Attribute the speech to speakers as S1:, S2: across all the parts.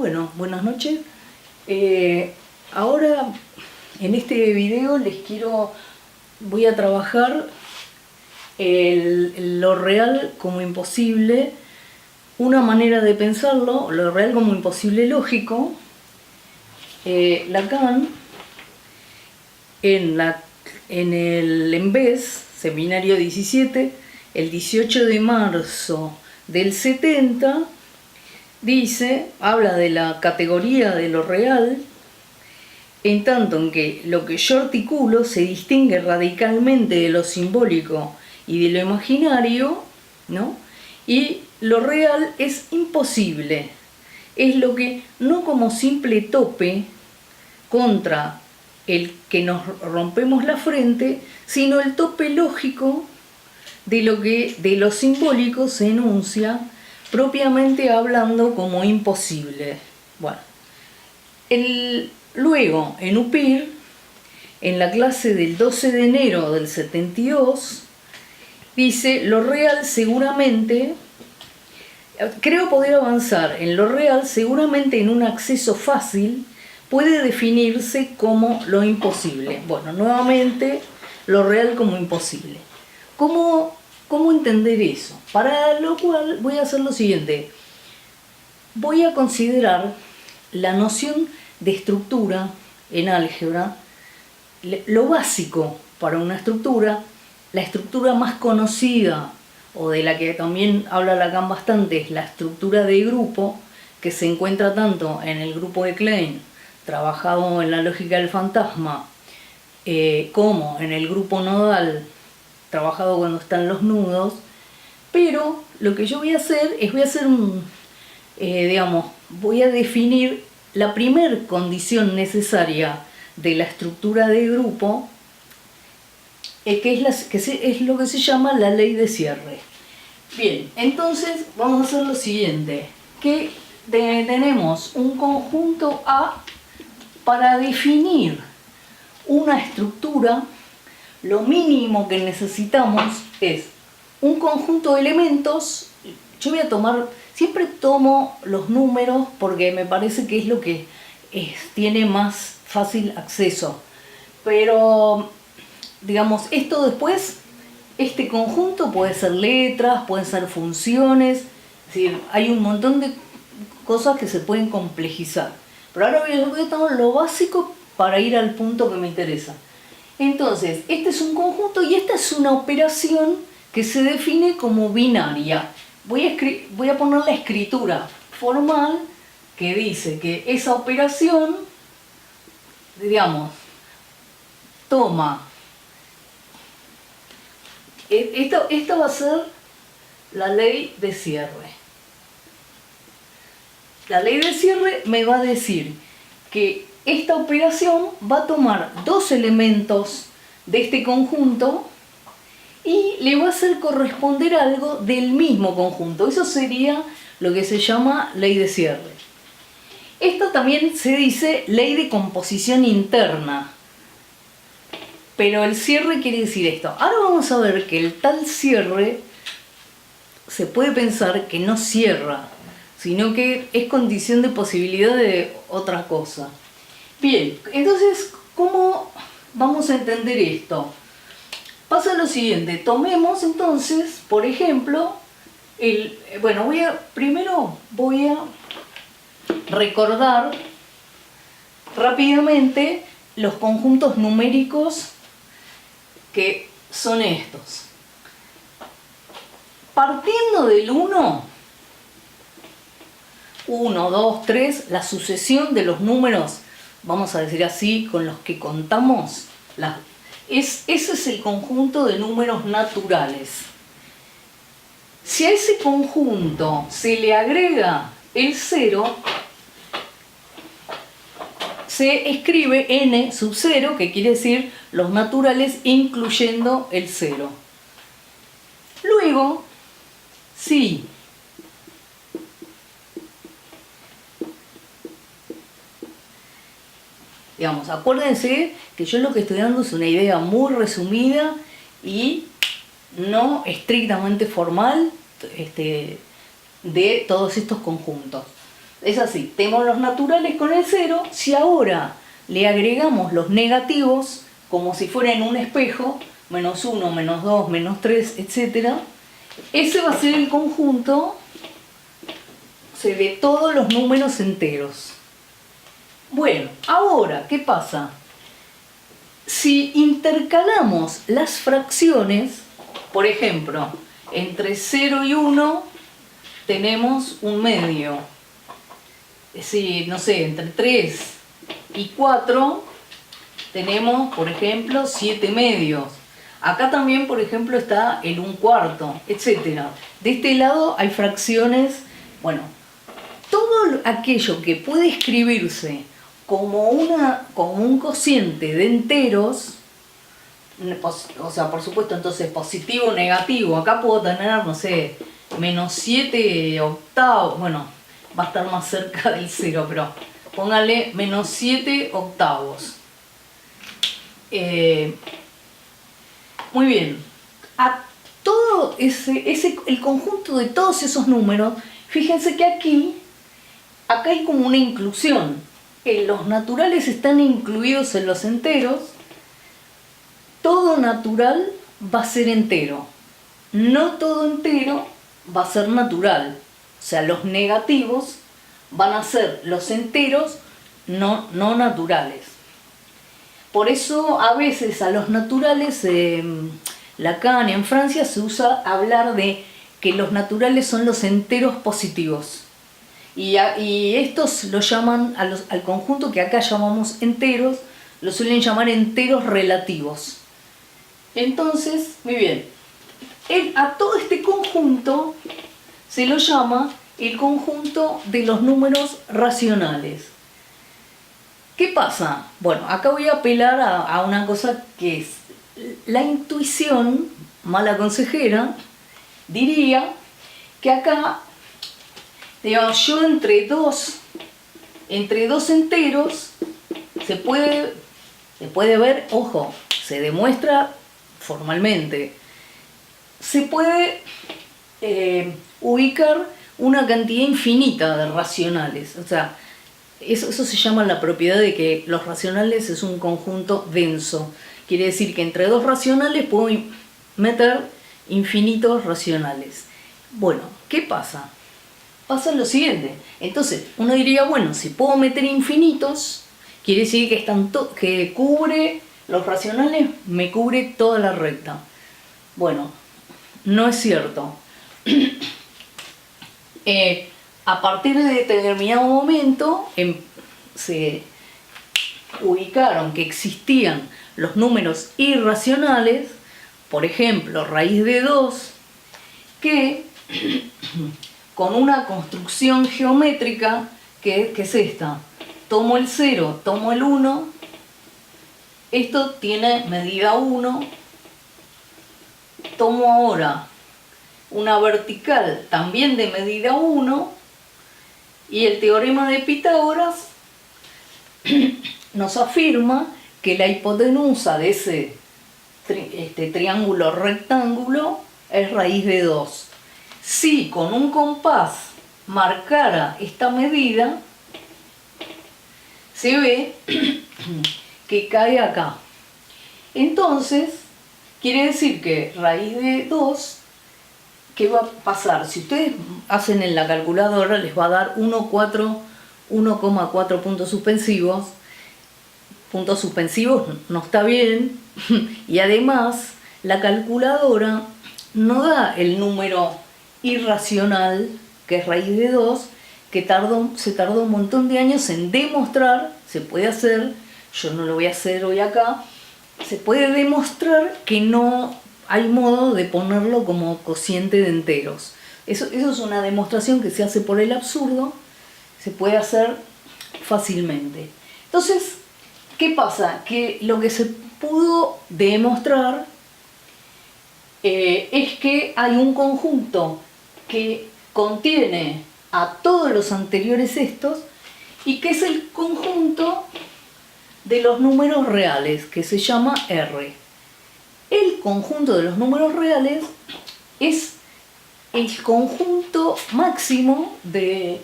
S1: Bueno, buenas noches. Ahora en este video voy a trabajar lo real como imposible, una manera de pensarlo, lo real como imposible lógico. Lacan en el EMBES, seminario 17, el 18 de marzo del 70, habla de la categoría de lo real, en tanto en que lo que yo articulo se distingue radicalmente de lo simbólico y de lo imaginario, ¿no? Y lo real es imposible, es lo que no como simple tope contra el que nos rompemos la frente, sino el tope lógico de lo que de lo simbólico se enuncia propiamente hablando como imposible. Bueno, luego en UPIR, en la clase del 12 de enero del 72, dice: lo real seguramente, creo poder avanzar en lo real, seguramente en un acceso fácil puede definirse como lo imposible. Bueno, nuevamente, lo real como imposible. ¿Cómo entender eso? Para lo cual voy a hacer lo siguiente. Voy a considerar la noción de estructura en álgebra, lo básico para una estructura, la estructura más conocida, o de la que también habla Lacan bastante, es la estructura de grupo, que se encuentra tanto en el grupo de Klein, trabajado en la lógica del fantasma, como en el grupo nodal, trabajado cuando están los nudos. Pero lo que yo voy a hacer es, voy a definir la primer condición necesaria de la estructura de grupo, que es lo que se llama la ley de cierre. Bien, entonces vamos a hacer lo siguiente, que tenemos un conjunto A. Para definir una estructura, lo mínimo que necesitamos es un conjunto de elementos. Yo siempre tomo los números porque me parece que es lo que tiene más fácil acceso. Pero, digamos, esto después, este conjunto puede ser letras, pueden ser funciones, es decir, hay un montón de cosas que se pueden complejizar. Pero ahora voy a tomar lo básico para ir al punto que me interesa. Entonces, este es un conjunto y esta es una operación que se define como binaria. Voy a poner la escritura formal que dice que esa operación, digamos, toma... Esta va a ser la ley de cierre. La ley de cierre me va a decir que esta operación va a tomar dos elementos de este conjunto y le va a hacer corresponder algo del mismo conjunto. Eso sería lo que se llama ley de cierre. Esto también se dice ley de composición interna. Pero el cierre quiere decir esto. Ahora vamos a ver que el tal cierre se puede pensar que no cierra, sino que es condición de posibilidad de otra cosa. Bien, entonces, ¿cómo vamos a entender esto? Pasa lo siguiente, tomemos entonces, por ejemplo, primero voy a recordar rápidamente los conjuntos numéricos que son estos. Partiendo del 1, 2, 3, la sucesión de los números, vamos a decir así, con los que contamos, ese es el conjunto de números naturales. Si a ese conjunto se le agrega el 0, se escribe n sub 0, que quiere decir los naturales incluyendo el 0. Luego, si acuérdense que yo lo que estoy dando es una idea muy resumida y no estrictamente formal de todos estos conjuntos. Es así, tenemos los naturales con el 0, si ahora le agregamos los negativos, como si fueran un espejo, menos 1, menos 2, menos 3, etc., ese va a ser el conjunto de todos los números enteros. Bueno, ahora, ¿qué pasa? Si intercalamos las fracciones, por ejemplo, entre 0 y 1 tenemos un medio. Si, no sé, entre 3 y 4 tenemos, por ejemplo, 7 medios. Acá también, por ejemplo, está el 1/4, etc. De este lado hay fracciones, bueno, todo aquello que puede escribirse como un cociente de enteros, o sea, por supuesto, entonces positivo o negativo. Acá puedo tener, no sé, menos 7 octavos, bueno, va a estar más cerca del 0, pero póngale menos 7 octavos. Muy bien, a todo el conjunto de todos esos números, fíjense que acá hay como una inclusión. Los naturales están incluidos en los enteros. Todo natural va a ser entero. No todo entero va a ser natural. O sea, los negativos van a ser los enteros no naturales. Por eso a veces a los naturales, Lacan en Francia se usa hablar de que los naturales son los enteros positivos. Y estos lo llaman, al conjunto que acá llamamos enteros, lo suelen llamar enteros relativos. Entonces, muy bien, a todo este conjunto se lo llama el conjunto de los números racionales. ¿Qué pasa? Bueno, acá voy a apelar a una cosa que es la intuición, mala consejera, diría que acá, digamos, yo entre dos enteros se puede ver, ojo, se demuestra formalmente, se puede ubicar una cantidad infinita de racionales. O sea, eso se llama la propiedad de que los racionales es un conjunto denso. Quiere decir que entre dos racionales puedo meter infinitos racionales. Bueno, ¿qué pasa? Pasa lo siguiente. Entonces, uno diría, bueno, si puedo meter infinitos, quiere decir que que cubre los racionales, me cubre toda la recta. Bueno, no es cierto. A partir de determinado momento se ubicaron que existían los números irracionales, por ejemplo, raíz de 2, que con una construcción geométrica, que es esta, tomo el 0, tomo el 1, esto tiene medida 1, tomo ahora una vertical también de medida 1, y el teorema de Pitágoras nos afirma que la hipotenusa de ese triángulo rectángulo es raíz de 2. Si con un compás marcara esta medida, se ve que cae acá. Entonces, quiere decir que raíz de 2, ¿qué va a pasar? Si ustedes hacen en la calculadora, les va a dar 1,4 puntos suspensivos. Puntos suspensivos no está bien. Y además, la calculadora no da el número irracional, que es raíz de 2, que se tardó un montón de años en demostrar. Se puede hacer, yo no lo voy a hacer hoy acá, se puede demostrar que no hay modo de ponerlo como cociente de enteros. Eso es una demostración que se hace por el absurdo, se puede hacer fácilmente. Entonces, ¿qué pasa? Que lo que se pudo demostrar es que hay un conjunto que contiene a todos los anteriores estos y que es el conjunto de los números reales, que se llama R. El conjunto de los números reales es el conjunto máximo de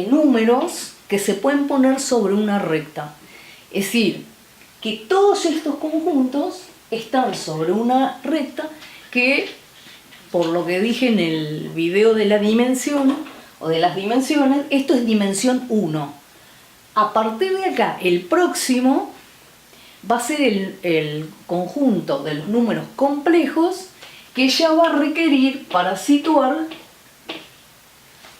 S1: números que se pueden poner sobre una recta. Es decir, que todos estos conjuntos están sobre una recta que, por lo que dije en el video de la dimensión o de las dimensiones, esto es dimensión 1. A partir de acá, el próximo va a ser el conjunto de los números complejos que ya va a requerir para situar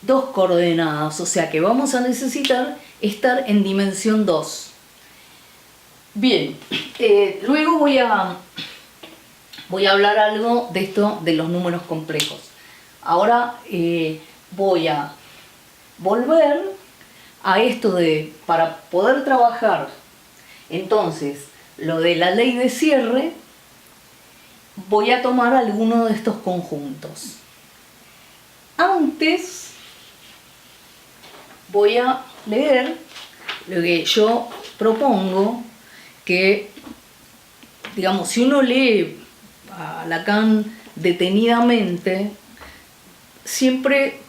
S1: dos coordenadas, o sea que vamos a necesitar estar en dimensión 2. Bien, luego voy a hablar algo de esto de los números complejos. Ahora voy a volver a esto para poder trabajar entonces lo de la ley de cierre, voy a tomar alguno de estos conjuntos. Antes voy a leer lo que yo propongo, que, digamos, si uno lee a Lacan detenidamente, siempre,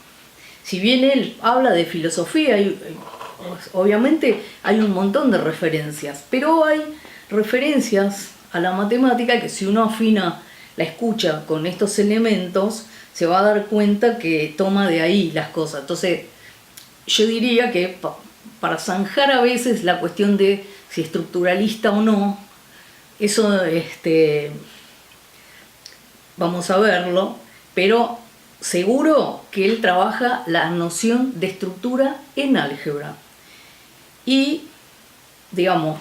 S1: si bien él habla de filosofía, obviamente hay un montón de referencias, pero hay referencias a la matemática que si uno afina la escucha con estos elementos, se va a dar cuenta que toma de ahí las cosas. Entonces, yo diría que para zanjar a veces la cuestión de si estructuralista o no, eso vamos a verlo, pero seguro que él trabaja la noción de estructura en álgebra. Y, digamos,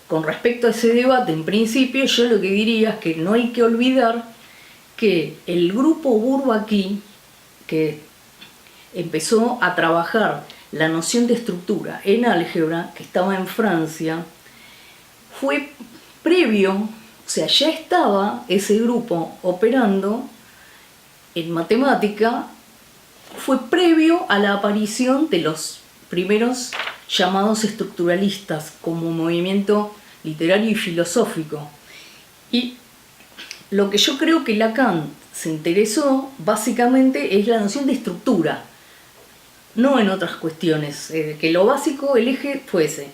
S1: con respecto a ese debate, en principio, yo lo que diría es que no hay que olvidar que el grupo Bourbaki, que empezó a trabajar la noción de estructura en álgebra, que estaba en Francia, fue previo, o sea, ya estaba ese grupo operando en matemática, fue previo a la aparición de los primeros llamados estructuralistas como movimiento literario y filosófico. Y lo que yo creo que Lacan se interesó básicamente es la noción de estructura, no en otras cuestiones, que lo básico, el eje fuese.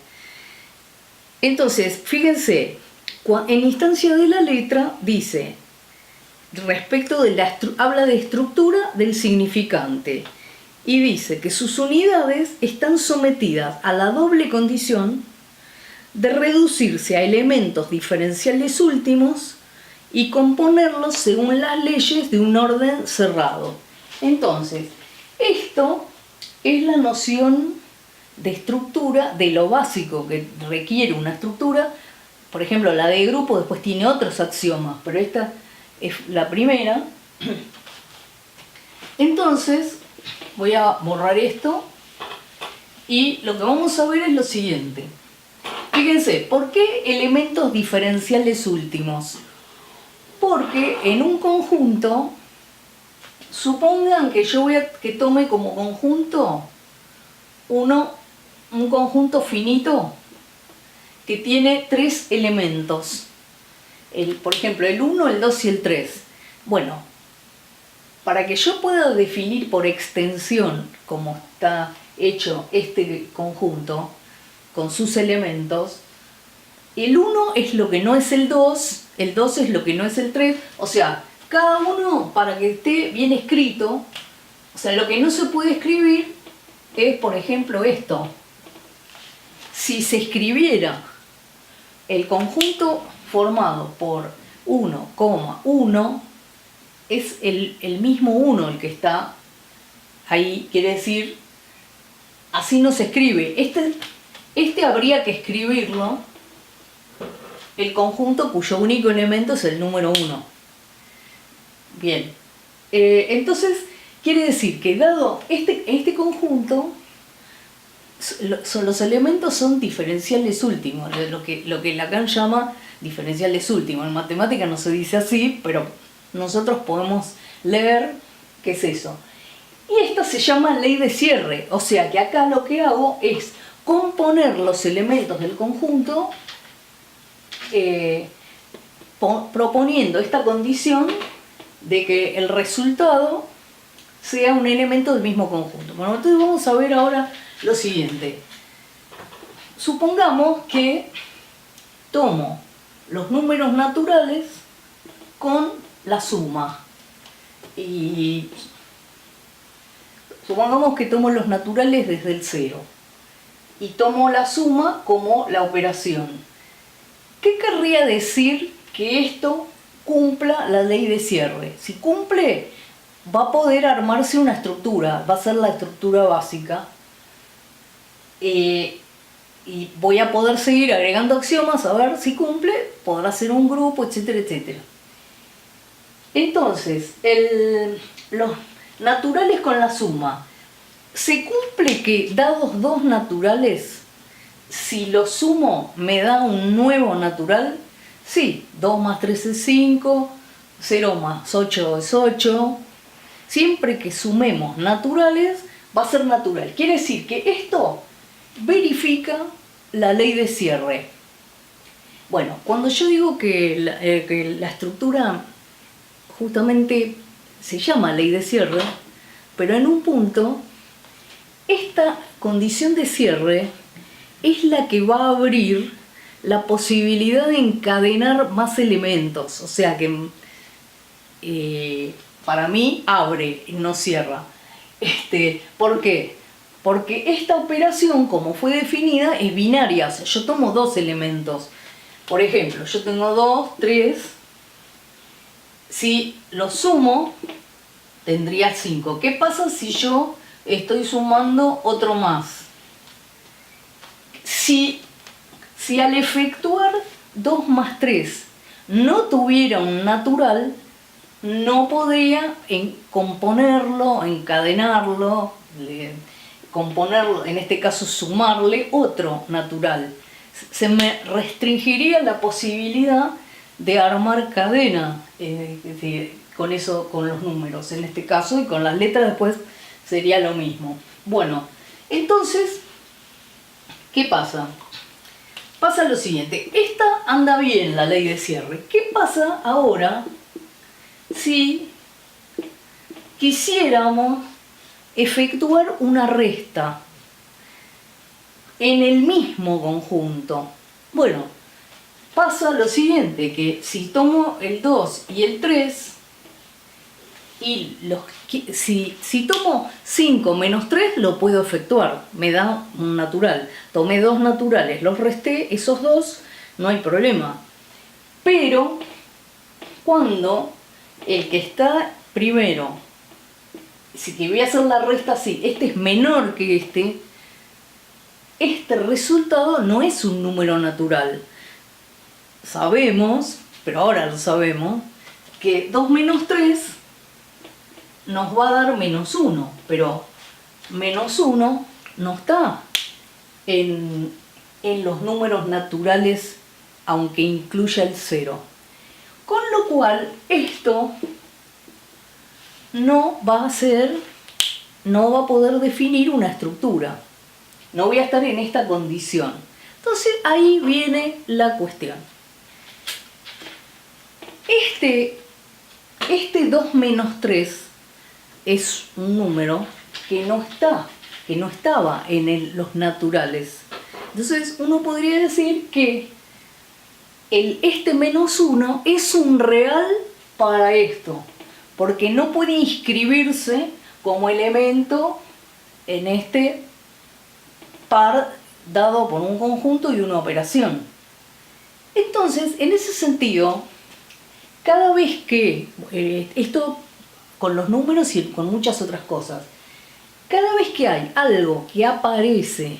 S1: Entonces, fíjense, en instancia de la letra dice, respecto de habla de estructura del significante, y dice que sus unidades están sometidas a la doble condición de reducirse a elementos diferenciales últimos y componerlos según las leyes de un orden cerrado. Entonces, esto es la noción de estructura, de lo básico que requiere una estructura. Por ejemplo, la de grupo después tiene otros axiomas, pero esta es la primera. Entonces, voy a borrar esto y lo que vamos a ver es lo siguiente. Fíjense, ¿por qué elementos diferenciales últimos? Porque en un conjunto, supongan que yo que tome como conjunto un conjunto finito que tiene 3 elementos. Por ejemplo, el 1, el 2 y el 3. Bueno, para que yo pueda definir por extensión cómo está hecho este conjunto con sus elementos, el 1 es lo que no es el 2 es lo que no es el 3, o sea, cada uno, para que esté bien escrito, o sea, lo que no se puede escribir es, por ejemplo, esto. Si se escribiera el conjunto formado por 1,1, es el mismo 1 el que está ahí, quiere decir, así no se escribe. Este habría que escribirlo, el conjunto cuyo único elemento es el número 1. Bien, entonces quiere decir que dado este conjunto, los elementos son diferenciales últimos, lo que Lacan llama diferenciales últimos. En matemática no se dice así, pero nosotros podemos leer qué es eso. Y esta se llama ley de cierre, o sea que acá lo que hago es componer los elementos del conjunto proponiendo esta condición de que el resultado sea un elemento del mismo conjunto. Bueno, entonces vamos a ver ahora lo siguiente. Supongamos que tomo los números naturales con la suma. Y supongamos que tomo los naturales desde el 0 y tomo la suma como la operación. ¿Qué querría decir que esto cumpla la ley de cierre? Si cumple, va a poder armarse una estructura, va a ser la estructura básica. Y voy a poder seguir agregando axiomas a ver si cumple, podrá ser un grupo, etcétera, etcétera. Entonces, los naturales con la suma. ¿Se cumple que dados dos naturales, si lo sumo me da un nuevo natural? Sí, 2 más 3 es 5, 0 más 8 es 8. Siempre que sumemos naturales, va a ser natural. Quiere decir que esto verifica la ley de cierre. Bueno, cuando yo digo que la estructura justamente se llama ley de cierre, pero en un punto, esta condición de cierre es la que va a abrir la posibilidad de encadenar más elementos. O sea que para mí abre y no cierra. ¿Por qué? Porque esta operación, como fue definida, es binaria. O sea, yo tomo dos elementos. Por ejemplo, yo tengo 2, 3. Si lo sumo, tendría 5. ¿Qué pasa si yo estoy sumando otro más? Si al efectuar 2 más 3 no tuviera un natural, no podría componerlo, encadenarlo, componerlo, en este caso sumarle otro natural. Se me restringiría la posibilidad de armar cadena con eso, con los números en este caso, y con las letras después sería lo mismo. Bueno, entonces, ¿qué pasa? Pasa lo siguiente, esta anda bien la ley de cierre. ¿Qué pasa ahora si quisiéramos efectuar una resta en el mismo conjunto? Bueno, pasa lo siguiente, que si tomo el 2 y el 3, y si tomo 5 menos 3 lo puedo efectuar, me da un natural. Tomé dos naturales, los resté, esos dos, no hay problema. Pero cuando el que está primero, si que voy a hacer la resta así, este es menor que este resultado no es un número natural. Sabemos, pero ahora lo sabemos, que 2 menos 3 nos va a dar menos 1, pero menos 1 no está en los números naturales, aunque incluya el 0. Con lo cual, esto no va a poder definir una estructura. No voy a estar en esta condición. Entonces, ahí viene la cuestión. Este 2 menos 3 es un número que no estaba en los naturales. Entonces uno podría decir que este menos 1 es un real para esto, porque no puede inscribirse como elemento en este par dado por un conjunto y una operación. Entonces, en ese sentido, cada vez que, esto con los números y con muchas otras cosas, cada vez que hay algo que aparece,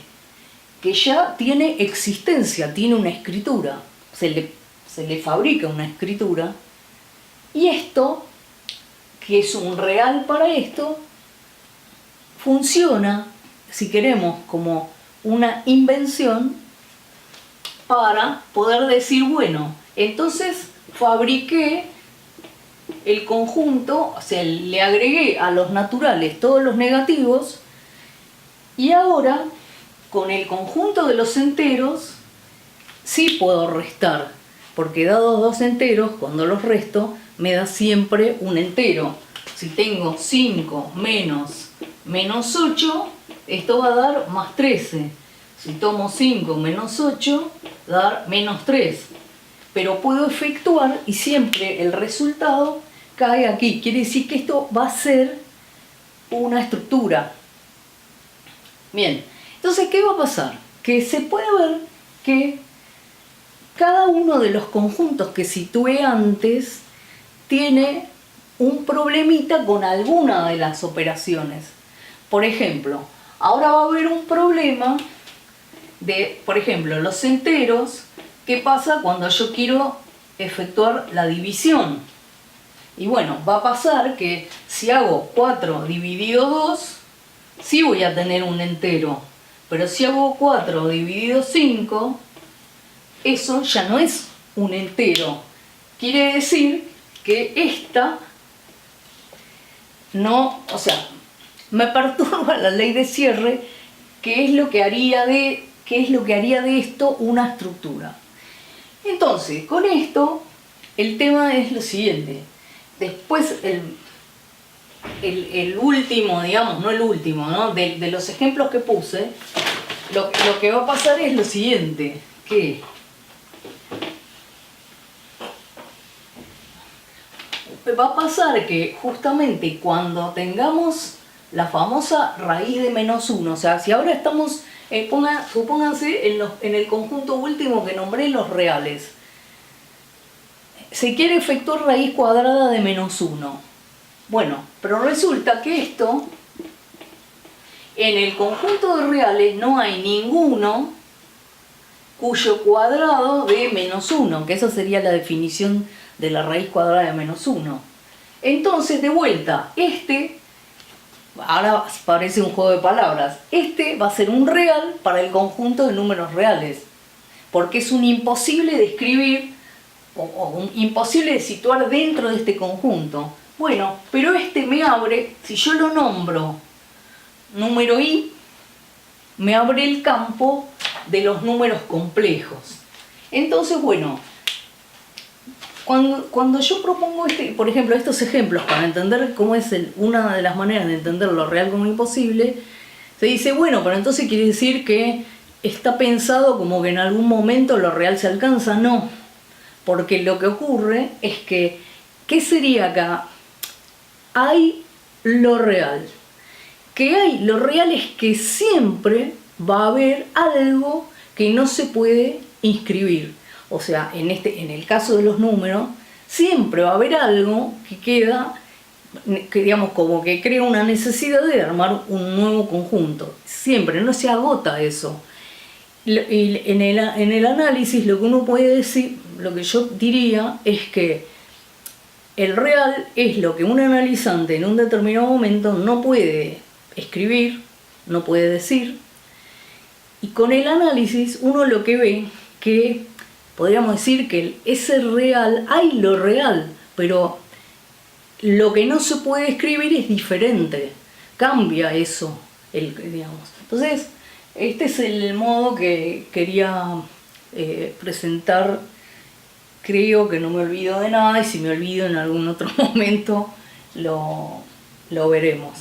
S1: que ya tiene existencia, tiene una escritura, se le fabrica una escritura, y esto, que es un real para esto, funciona, si queremos, como una invención para poder decir, bueno, entonces fabriqué el conjunto, o sea, le agregué a los naturales todos los negativos, y ahora con el conjunto de los enteros sí puedo restar, porque dados dos enteros, cuando los resto me da siempre un entero. si tengo 5 menos 8, esto va a dar más 13. Si tomo 5 menos 8, va a dar menos 3. Pero puedo efectuar y siempre el resultado cae aquí. Quiere decir que esto va a ser una estructura. Bien, entonces, ¿qué va a pasar? Que se puede ver que cada uno de los conjuntos que situé antes tiene un problemita con alguna de las operaciones. Por ejemplo, ahora va a haber un problema de, por ejemplo, los enteros. ¿Qué pasa cuando yo quiero efectuar la división? Y bueno, va a pasar que si hago 4 dividido 2, sí voy a tener un entero. Pero si hago 4 dividido 5, eso ya no es un entero. Quiere decir que esta no, o sea, me perturba la ley de cierre, que es lo que haría de esto una estructura. Entonces, con esto, el tema es lo siguiente. Después, el último, digamos, no el último, ¿no? De los ejemplos que puse, lo que va a pasar es lo siguiente, que va a pasar que justamente cuando tengamos la famosa raíz de menos 1, o sea, si ahora estamos, supónganse en el conjunto último que nombré, los reales, se quiere efectuar raíz cuadrada de menos 1. Bueno, pero resulta que esto, en el conjunto de reales no hay ninguno cuyo cuadrado de menos 1, que esa sería la definición de la raíz cuadrada de menos 1. Entonces, de vuelta, ahora parece un juego de palabras, va a ser un real para el conjunto de números reales, porque es un imposible de escribir o un imposible de situar dentro de este conjunto. Bueno, pero me abre, si yo lo nombro número i, me abre el campo de los números complejos. Entonces, bueno, cuando yo propongo por ejemplo, estos ejemplos para entender cómo es una de las maneras de entender lo real como imposible, se dice, bueno, pero entonces quiere decir que está pensado como que en algún momento lo real se alcanza. No, porque lo que ocurre es que, ¿qué sería acá? Hay lo real. Que hay lo real es que siempre va a haber algo que no se puede inscribir. O sea, en el caso de los números, siempre va a haber algo que queda, que digamos, como que crea una necesidad de armar un nuevo conjunto. Siempre, no se agota eso. Y en el análisis lo que uno puede decir, lo que yo diría es que el real es lo que un analizante en un determinado momento no puede escribir, no puede decir, y con el análisis uno lo que ve que podríamos decir que ese real, hay lo real, pero lo que no se puede escribir es diferente, cambia eso, digamos. Entonces, este es el modo que quería presentar. Creo que no me olvido de nada, y si me olvido en algún otro momento lo veremos.